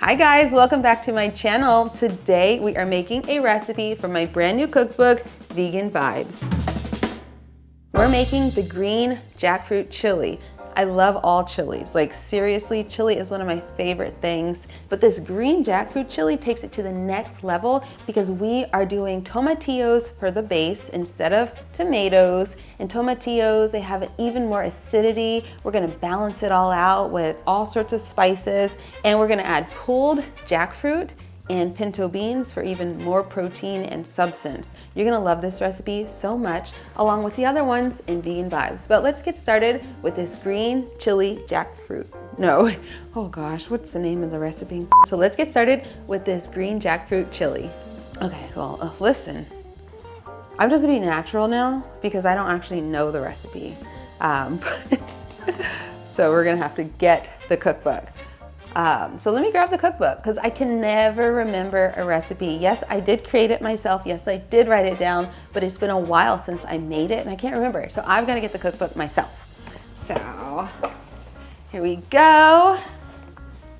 Hi guys, welcome back to my channel. Today we are making a recipe from my brand new cookbook, Vegan Vibes. We're making the green jackfruit chili. I love all chilies, like seriously, chili is one of my favorite things, but this green jackfruit chili takes it to the next level because we are doing tomatillos for the base instead of tomatoes. And tomatillos, they have even more acidity. We're gonna balance it all out with all sorts of spices, and we're gonna add pulled jackfruit and pinto beans for even more protein and substance. You're gonna love this recipe so much, along with the other ones in Vegan Vibes. But let's get started with this green chili jackfruit. No, oh gosh, what's the name of the recipe? So let's get started with this green jackfruit chili. Okay, well, listen, I'm just being natural now because I don't actually know the recipe. So we're gonna have to get the cookbook. So let me grab the cookbook because I can never remember a recipe. Yes, I did create it myself. Yes, I did write it down, but it's been a while since I made it and I can't remember. So I've got to get the cookbook myself. So here we go.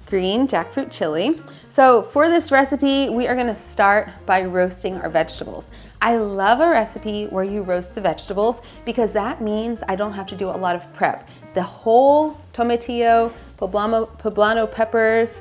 Green jackfruit chili. So for this recipe, we are going to start by roasting our vegetables. I love a recipe where you roast the vegetables because that means I don't have to do a lot of prep. The whole tomatillo, poblano peppers,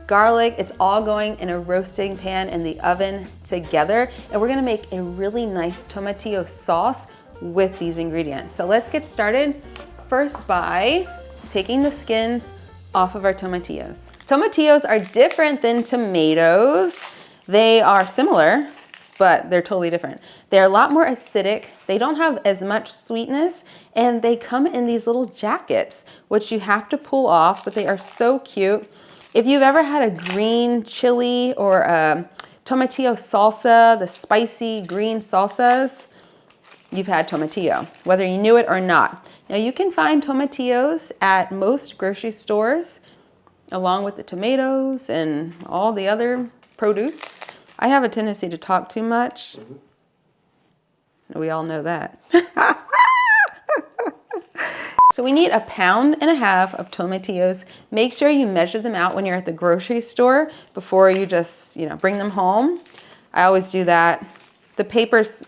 garlic, it's all going in a roasting pan in the oven together. And we're gonna make a really nice tomatillo sauce with these ingredients. So let's get started first by taking the skins off of our tomatillos. Tomatillos are different than tomatoes. They are similar, but they're totally different. They're a lot more acidic. They don't have as much sweetness, and they come in these little jackets, which you have to pull off, but they are so cute. If you've ever had a green chili or a tomatillo salsa, the spicy green salsas, you've had tomatillo, whether you knew it or not. Now you can find tomatillos at most grocery stores, along with the tomatoes and all the other produce. I have a tendency to talk too much. We all know that. So we need 1.5 pounds of tomatillos. Make sure you measure them out when you're at the grocery store before you just, bring them home. I always do that. The papers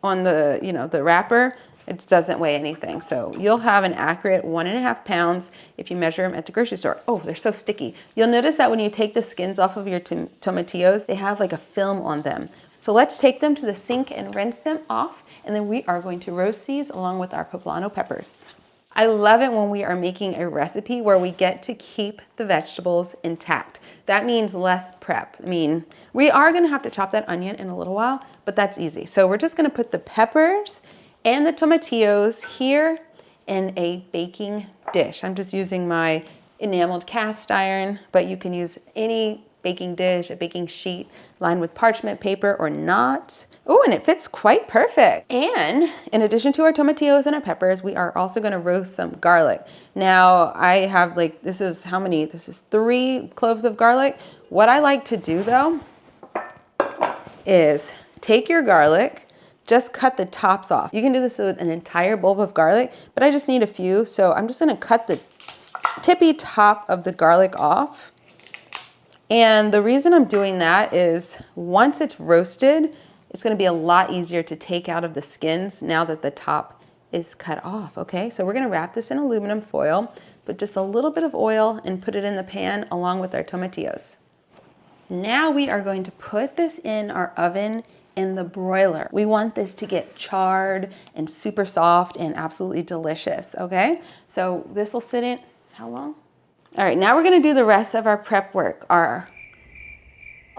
on the, the wrapper, it doesn't weigh anything. So you'll have an accurate 1.5 pounds if you measure them at the grocery store. Oh, they're so sticky. You'll notice that when you take the skins off of your tomatillos, they have like a film on them. So let's take them to the sink and rinse them off. And then we are going to roast these along with our poblano peppers. I love it when we are making a recipe where we get to keep the vegetables intact. That means less prep. We are gonna have to chop that onion in a little while, but that's easy. So we're just gonna put the peppers and the tomatillos here in a baking dish. I'm just using my enameled cast iron, but you can use any baking dish, a baking sheet lined with parchment paper or not. Oh, and it fits quite perfect. And in addition to our tomatillos and our peppers, we are also gonna roast some garlic. Now I have this is how many? This is 3 cloves of garlic. What I like to do though is take your garlic, just cut the tops off. You can do this with an entire bulb of garlic, but I just need a few. So I'm just gonna cut the tippy top of the garlic off. And the reason I'm doing that is once it's roasted, it's gonna be a lot easier to take out of the skins now that the top is cut off, okay? So we're gonna wrap this in aluminum foil, put just a little bit of oil and put it in the pan along with our tomatillos. Now we are going to put this in our oven in the broiler. We want this to get charred and super soft and absolutely delicious, okay? So this will sit in, how long? All right, now we're gonna do the rest of our prep work.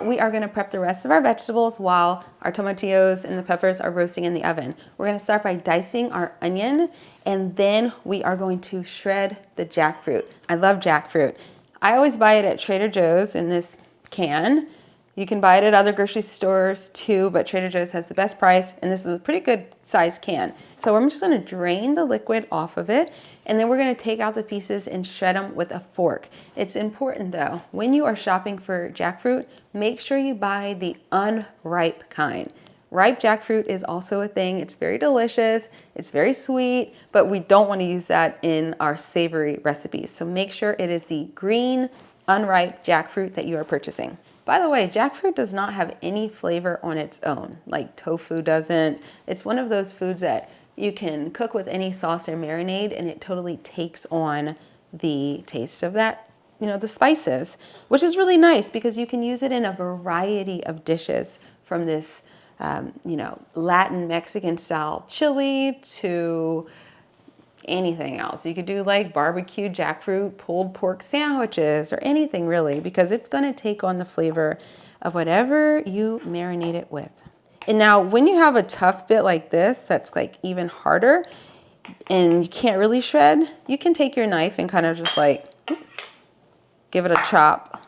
We are gonna prep the rest of our vegetables while our tomatillos and the peppers are roasting in the oven. We're gonna start by dicing our onion, and then we are going to shred the jackfruit. I love jackfruit. I always buy it at Trader Joe's in this can. You can buy it at other grocery stores too, but Trader Joe's has the best price, and this is a pretty good size can. So I'm just gonna drain the liquid off of it, and then we're gonna take out the pieces and shred them with a fork. It's important though, when you are shopping for jackfruit, make sure you buy the unripe kind. Ripe jackfruit is also a thing. It's very delicious, it's very sweet, but we don't wanna use that in our savory recipes. So make sure it is the green unripe jackfruit that you are purchasing. By the way, jackfruit does not have any flavor on its own, like tofu doesn't. It's one of those foods that you can cook with any sauce or marinade and it totally takes on the taste of that, the spices, which is really nice because you can use it in a variety of dishes, from this, Latin Mexican style chili to anything else. You could do like barbecue jackfruit pulled pork sandwiches or anything really, because it's going to take on the flavor of whatever you marinate it with. And now when you have a tough bit like this, that's like even harder and you can't really shred, you can take your knife and kind of just like give it a chop,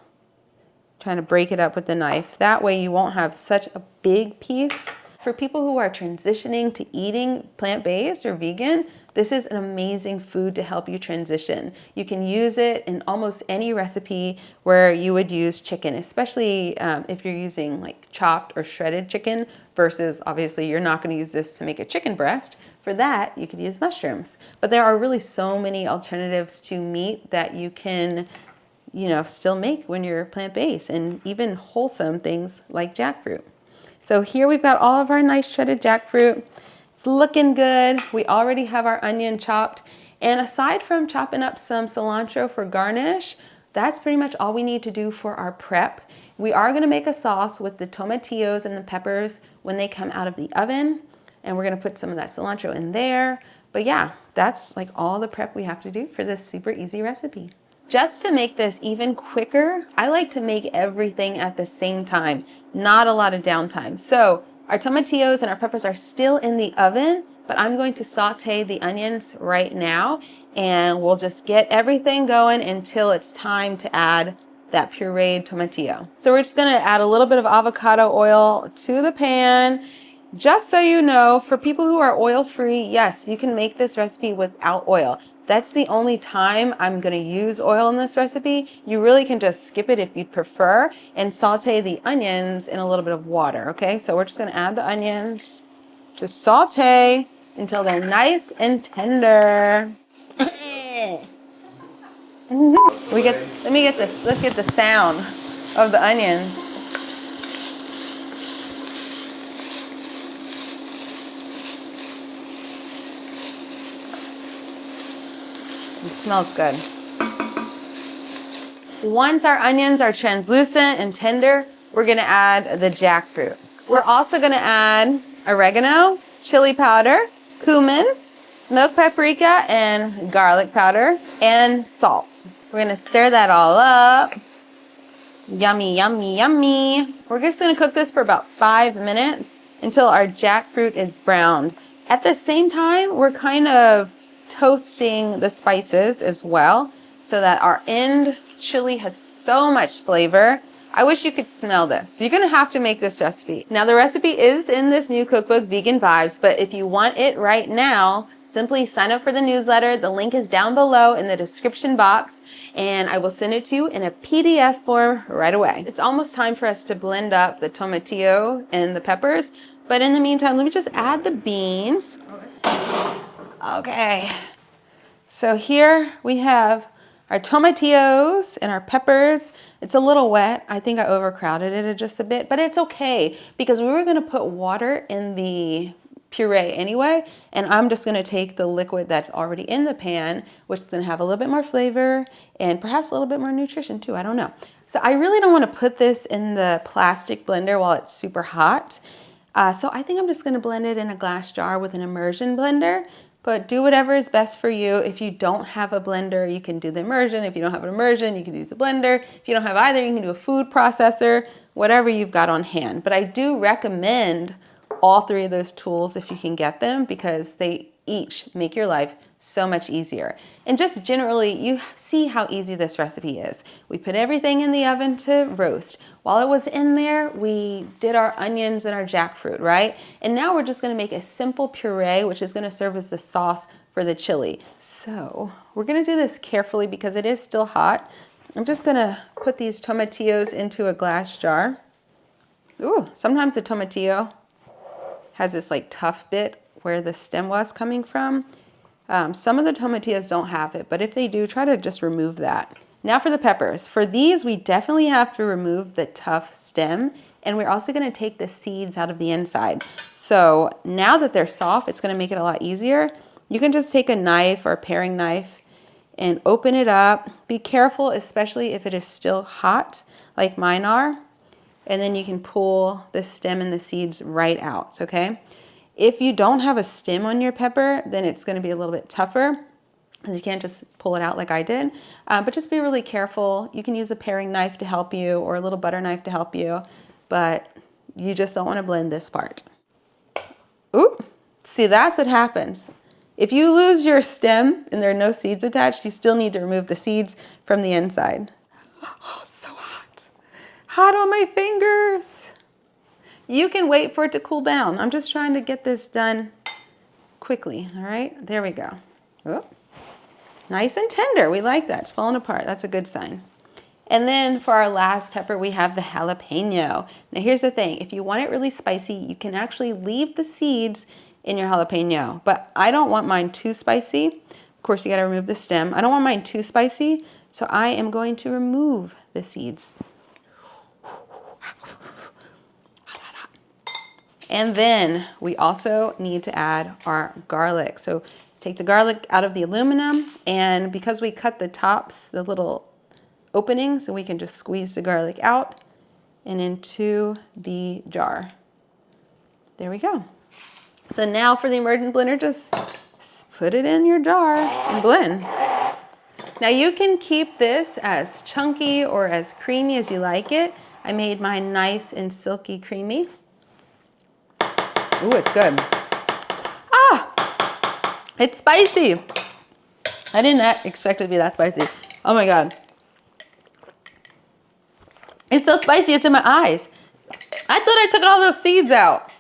trying to break it up with the knife. That way you won't have such a big piece. For people who are transitioning to eating plant-based or vegan, this is an amazing food to help you transition. You can use it in almost any recipe where you would use chicken, especially if you're using like chopped or shredded chicken, versus obviously you're not going to use this to make a chicken breast. For that, you could use mushrooms. But there are really so many alternatives to meat that you can still make when you're plant-based, and even wholesome things like jackfruit. So here we've got all of our nice shredded jackfruit. It's looking good. We already have our onion chopped. And aside from chopping up some cilantro for garnish, that's pretty much all we need to do for our prep. We are gonna make a sauce with the tomatillos and the peppers when they come out of the oven. And we're gonna put some of that cilantro in there. But yeah, that's like all the prep we have to do for this super easy recipe. Just to make this even quicker, I like to make everything at the same time, not a lot of downtime. So our tomatillos and our peppers are still in the oven, but I'm going to saute the onions right now, and we'll just get everything going until it's time to add that pureed tomatillo. So we're just gonna add a little bit of avocado oil to the pan. Just so you know, for people who are oil-free, yes, you can make this recipe without oil. That's the only time I'm gonna use oil in this recipe. You really can just skip it if you'd prefer and saute the onions in a little bit of water, okay? So we're just gonna add the onions, just saute until they're nice and tender. Let's get the sound of the onions. It smells good. Once our onions are translucent and tender, we're gonna add the jackfruit. We're also gonna add oregano, chili powder, cumin, smoked paprika, and garlic powder, and salt. We're gonna stir that all up. Yummy, yummy, yummy. We're just gonna cook this for about 5 minutes until our jackfruit is browned. At the same time, we're kind of toasting the spices as well so that our end chili has so much flavor. I wish you could smell this. You're gonna have to make this recipe. Now the recipe is in this new cookbook, Vegan Vibes, but if you want it right now, simply sign up for the newsletter. The link is down below in the description box, and I will send it to you in a PDF form right away. It's almost time for us to blend up the tomatillo and the peppers, but in the meantime, let me just add the beans. Okay, so here we have our tomatillos and our peppers. It's a little wet. I think I overcrowded it just a bit, but it's okay because we were gonna put water in the puree anyway, and I'm just gonna take the liquid that's already in the pan, which is gonna have a little bit more flavor and perhaps a little bit more nutrition too, I don't know. So I really don't wanna put this in the plastic blender while it's super hot. So I think I'm just gonna blend it in a glass jar with an immersion blender. But do whatever is best for you. If you don't have a blender, you can do the immersion. If you don't have an immersion, you can use a blender. If you don't have either, you can do a food processor, whatever you've got on hand. But I do recommend all three of those tools if you can get them, because they each make your life so much easier. And just generally, you see how easy this recipe is. We put everything in the oven to roast. While it was in there, we did our onions and our jackfruit, right? And now we're just gonna make a simple puree, which is gonna serve as the sauce for the chili. So we're gonna do this carefully because it is still hot. I'm just gonna put these tomatillos into a glass jar. Ooh, sometimes the tomatillo has this like tough bit where the stem was coming from. Some of the tomatillos don't have it, but if they do, try to just remove that. Now for the peppers. For these, we definitely have to remove the tough stem, and we're also gonna take the seeds out of the inside. So now that they're soft, it's gonna make it a lot easier. You can just take a knife or a paring knife and open it up. Be careful, especially if it is still hot, like mine are. And then you can pull the stem and the seeds right out, okay? If you don't have a stem on your pepper, then it's gonna be a little bit tougher, because you can't just pull it out like I did. But just be really careful. You can use a paring knife to help you or a little butter knife to help you, but you just don't wanna blend this part. Ooh, see, that's what happens. If you lose your stem and there are no seeds attached, you still need to remove the seeds from the inside. Oh, so hot. Hot on my fingers. You can wait for it to cool down. I'm just trying to get this done quickly, all right? There we go. Oh, nice and tender, we like that. It's falling apart, that's a good sign. And then for our last pepper, we have the jalapeno. Now here's the thing, if you want it really spicy, you can actually leave the seeds in your jalapeno, but I don't want mine too spicy. Of course, you gotta remove the stem. I don't want mine too spicy, so I am going to remove the seeds. And then we also need to add our garlic. So take the garlic out of the aluminum, and because we cut the tops, the little openings, so we can just squeeze the garlic out and into the jar. There we go. So now for the immersion blender, just put it in your jar and blend. Now you can keep this as chunky or as creamy as you like it. I made mine nice and silky creamy. Ooh, it's good. Ah, it's spicy. I did not expect it to be that spicy. Oh my God. It's so spicy, it's in my eyes. I thought I took all those seeds out.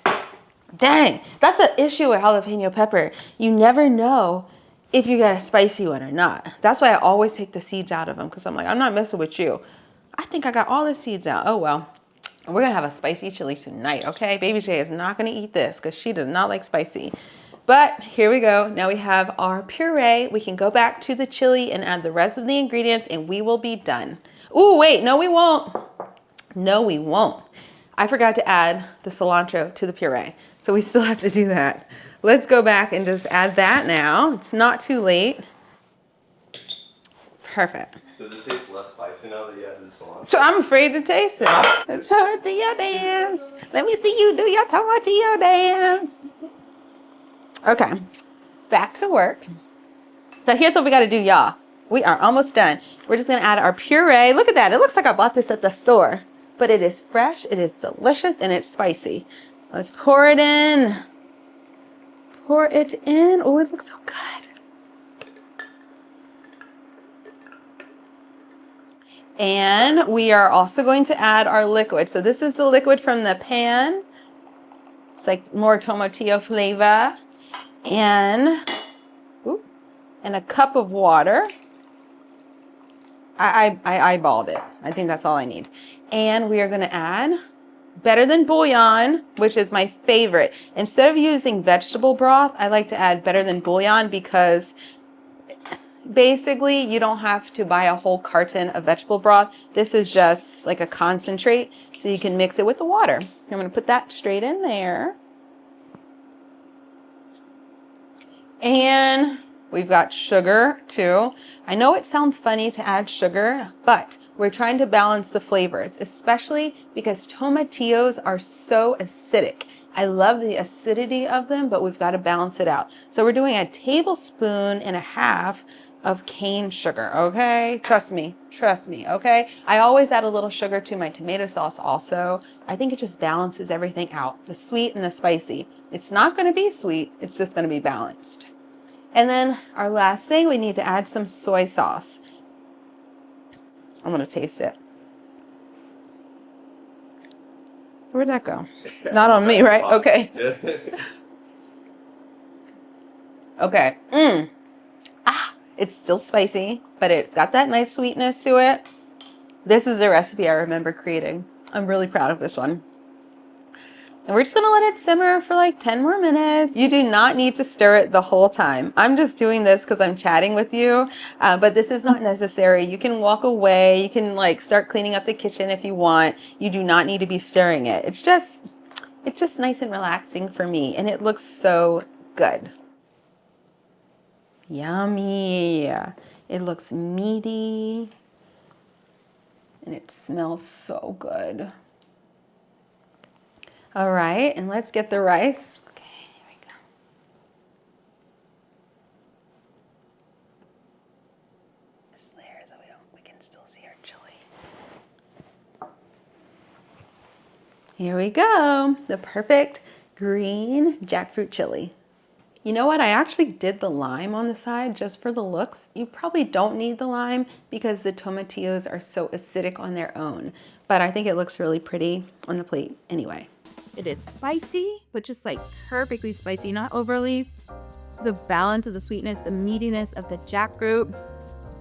Dang, that's the issue with jalapeno pepper. You never know if you got a spicy one or not. That's why I always take the seeds out of them, because I'm like, I'm not messing with you. I think I got all the seeds out. Oh well, we're gonna have a spicy chili tonight, okay? Baby J is not gonna eat this because she does not like spicy. But here we go. Now we have our puree. We can go back to the chili and add the rest of the ingredients and we will be done. Ooh, wait, no we won't. No, we won't. I forgot to add the cilantro to the puree, so we still have to do that. Let's go back and just add that now. It's not too late. Perfect. Does it taste less spicy now that you added the cilantro? So I'm afraid to taste it. Tomatillo dance. Let me see you do your tomatillo dance. Okay, back to work. So here's what we gotta do, y'all. We are almost done. We're just gonna add our puree. Look at that, it looks like I bought this at the store, but it is fresh, it is delicious, and it's spicy. Let's pour it in. Pour it in. Oh, it looks so good. And we are also going to add our liquid. So this is the liquid from the pan. It's like more tomatillo flavor. And a cup of water. I eyeballed it. I think that's all I need. And we are gonna add better than bouillon, which is my favorite. Instead of using vegetable broth, I like to add better than bouillon because basically you don't have to buy a whole carton of vegetable broth. This is just like a concentrate, so you can mix it with the water. I'm gonna put that straight in there. And we've got sugar too. I know it sounds funny to add sugar, but we're trying to balance the flavors, especially because tomatillos are so acidic. I love the acidity of them, but we've got to balance it out. So we're doing 1.5 tablespoons of cane sugar, okay? Trust me, okay? I always add a little sugar to my tomato sauce also. I think it just balances everything out, the sweet and the spicy. It's not gonna be sweet, it's just gonna be balanced. And then our last thing, we need to add some soy sauce. I'm gonna taste it. Where'd that go? Not on me, right? Okay. Okay. It's still spicy, but it's got that nice sweetness to it. This is a recipe I remember creating. I'm really proud of this one. And we're just gonna let it simmer for like 10 more minutes. You do not need to stir it the whole time. I'm just doing this because I'm chatting with you, but this is not necessary. You can walk away. You can like start cleaning up the kitchen if you want. You do not need to be stirring it. It's just nice and relaxing for me, and it looks so good. Yummy. It looks meaty, and it smells so good. All right, and let's get the rice. Okay, here we go. This layer so we can still see our chili. Here we go, the perfect green jackfruit chili. You know what? I actually did the lime on the side just for the looks. You probably don't need the lime because the tomatillos are so acidic on their own, but I think it looks really pretty on the plate anyway. It is spicy, but just like perfectly spicy, not overly. The balance of the sweetness, the meatiness of the jackfruit,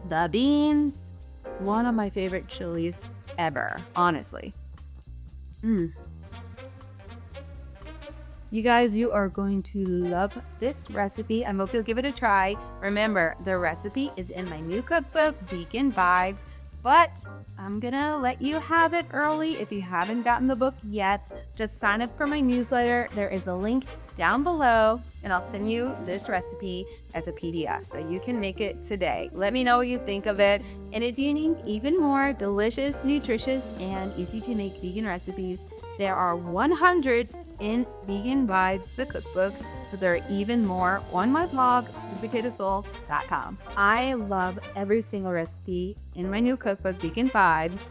the beans. One of my favorite chilies ever, honestly. You guys, you are going to love this recipe. I hope you'll give it a try. Remember, the recipe is in my new cookbook, Vegan Vibes, but I'm gonna let you have it early. If you haven't gotten the book yet, just sign up for my newsletter. There is a link down below, and I'll send you this recipe as a PDF so you can make it today. Let me know what you think of it. And if you need even more delicious, nutritious, and easy to make vegan recipes, there are 100 in Vegan Vibes, the cookbook, but there are even more on my blog, sweetpotatosoul.com. I love every single recipe in my new cookbook, Vegan Vibes,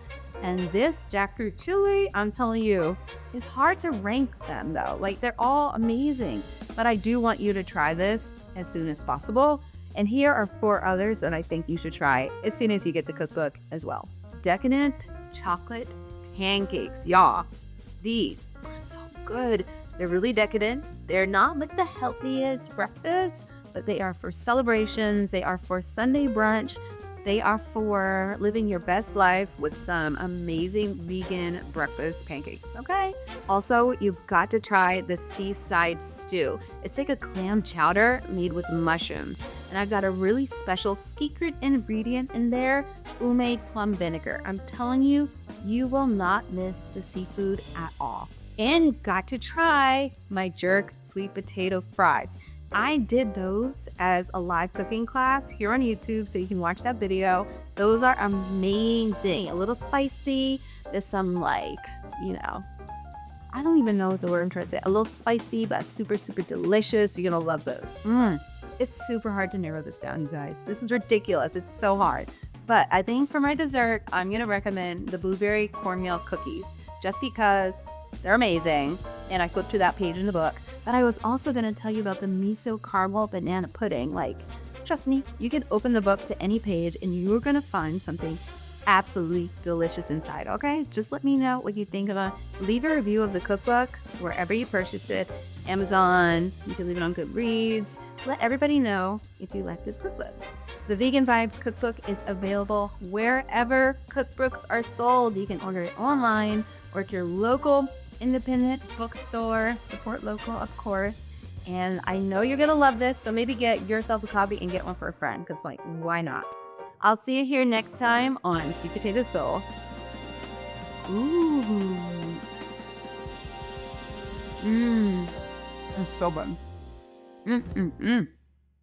and this jackfruit chili, I'm telling you, it's hard to rank them though. Like, they're all amazing, but I do want you to try this as soon as possible. And here are 4 others that I think you should try as soon as you get the cookbook as well. Decadent chocolate pancakes, y'all. These are so good. They're really decadent. They're not like the healthiest breakfast, but they are for celebrations. They are for Sunday brunch. They are for living your best life with some amazing vegan breakfast pancakes, okay? Also, you've got to try the seaside stew. It's like a clam chowder made with mushrooms. And I've got a really special secret ingredient in there, umami plum vinegar. I'm telling you, you will not miss the seafood at all. And got to try my jerk sweet potato fries. I did those as a live cooking class here on YouTube, so you can watch that video. Those are amazing. A little spicy. There's some like, I don't even know what the word I'm trying to say. A little spicy, but super, super delicious. You're gonna love those. It's super hard to narrow this down, you guys. This is ridiculous. It's so hard. But I think for my dessert, I'm gonna recommend the blueberry cornmeal cookies, just because they're amazing. And I flipped to that page in the book. But I was also going to tell you about the miso caramel banana pudding. Like, trust me, you can open the book to any page and you're going to find something absolutely delicious inside, okay? Just let me know what you think about it. Leave a review of the cookbook wherever you purchase it. Amazon, you can leave it on Goodreads. Let everybody know if you like this cookbook. The Vegan Vibes cookbook is available wherever cookbooks are sold. You can order it online or at your local independent bookstore. Support local, of course. And I know you're gonna love this, so maybe get yourself a copy and get one for a friend, because like, why not? I'll see you here next time on Sweet Potato Soul. Ooh. It's so good.